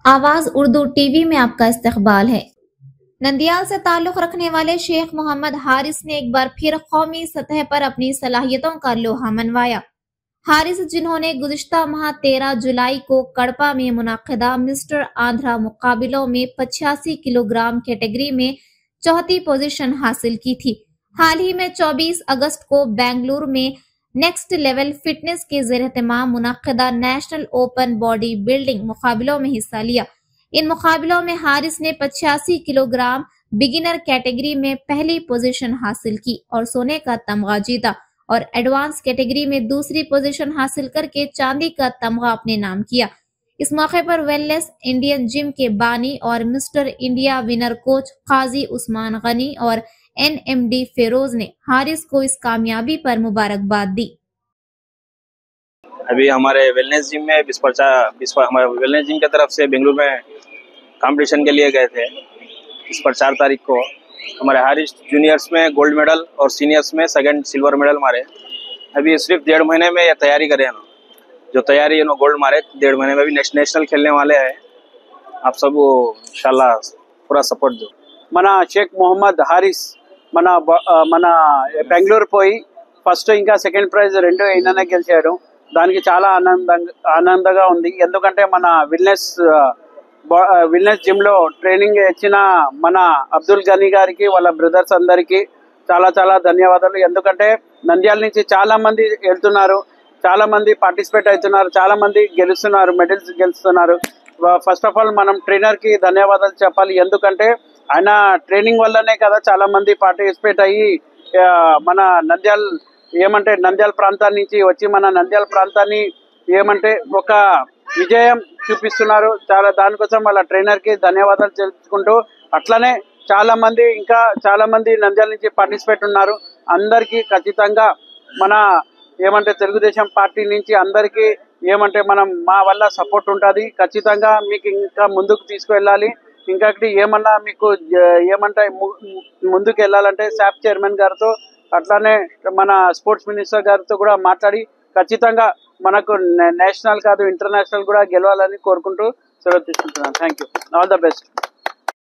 आवाज उर्दू टीवी में आपका इस्तकबाल है। नंदियाल से ताल्लुक रखने वाले शेख मोहम्मद हारिस ने एक बार फिर कौमी सतह पर अपनी सलाहियतों का लोहा मनवाया। हारिस, जिन्होंने गुज़िश्ता माह 13 जुलाई को कड़पा में मुनाकिदा मिस्टर आंध्रा मुकाबलों में 85 किलोग्राम कैटेगरी में चौथी पोजीशन हासिल की थी, हाल ही में 24 अगस्त को बेंगलुरु में नेक्स्ट लेवल फिटनेस के ज़ेर-ए-एहतमाम मुनाकिदा नेशनल ओपन बॉडी बिल्डिंग मुकाबलों में हिस्सा लिया। इन मुकाबलों में हारिस ने 85 किलोग्राम बिगिनर कैटेगरी में पहली पोजीशन हासिल की और सोने का तमगा जीता और एडवांस कैटेगरी में दूसरी पोजीशन हासिल करके चांदी का तमगा अपने नाम किया। इस मौके पर वेलनेस इंडियन जिम के बानी और मिस्टर इंडिया विनर कोच काजी उस्मान गनी और NMD फेरोज ने हारिस को इस कामयाबी पर मुबारकबाद दी। अभी हमारे वेलनेस जिम में हमारे वेलनेस जिम की तरफ से बेंगलुरु में कंपटीशन के लिए गए थे। इस पर 4 तारीख को हमारे हारिस जूनियर्स में गोल्ड मेडल और सीनियर्स में सेकंड सिल्वर मेडल मारे। अभी सिर्फ 1.5 महीने में ये तैयारी करें ना, जो तैयारी गोल्ड मारे 1.5 महीने में भी नेशनल खेलने वाले हैं। आप सब इंशाल्लाह पूरा सपोर्ट दो। మన షేక్ మొహమ్మద్ హారిస్ మన బెంగళూరు పోయి ఫస్ట్ ఇంకా సెకండ్ ప్రైజ్ 2 ఈయననే గెలిచాడు. దానికి చాలా ఆనందంగా ఉంది. ఎందుకంటే మన విల్నెస్ జిమ్ లో ట్రైనింగ్ ఇచ్చిన మన అబ్దుల్ గనీ గారికి వాళ్ళ బ్రదర్స్ అందరికి చాలా చాలా ధన్యవాదాలు. ఎందుకంటే నంద్యాల నుంచి చాలా మంది వెళ్తున్నారు, చాలా మంది పార్టిసిపేట్ అవుతున్నారు, చాలా మంది గెలుస్తున్నారు, మెడల్స్ గెలుస్తున్నారు. ఫస్ట్ ఆఫ్ ఆల్ మనం ట్రైనర్ కి ధన్యవాదాలు చెప్పాలి. ఎందుకంటే ఆయన ట్రైనింగ్ వల్లనే కదా చాలా మంది పార్టిసిపేట్ అయ్యి మన నంద్యాల ప్రాంతాన్ని నుంచి వచ్చి మన నంద్యాల ప్రాంతాన్ని ఒక విజయం చూపిస్తున్నారు. దానికోసం వాళ్ళ ట్రైనర్ కి ధన్యవాదాలు తెలుపుకుంటూ, అట్లనే ఇంకా చాలా మంది నంద్యాల నుంచి పార్టిసిపేట్ ఉన్నారు. అందరికీ ఖచ్చితంగా మన తెలుగుదేశం పార్టీ నుంచి అందరికీ మా వల్ల సపోర్ట్ ఉంటుంది. ఖచ్చితంగా మీకు ఇంకా ముందుకు తీసుకువెళ్ళాలి. ఇంకొకటి మీకు ముందుకు వెళ్ళాలంటే శాప్ చైర్మన్ గారితో అట్లానే మన స్పోర్ట్స్ మినిస్టర్ గారితో కూడా మాట్లాడి ఖచ్చితంగా మనకు నేషనల్ కాదు ఇంటర్నేషనల్ కూడా గెలవాలని కోరుకుంటూ సెలవు తీసుకుంటున్నాను. Thank you. All the best.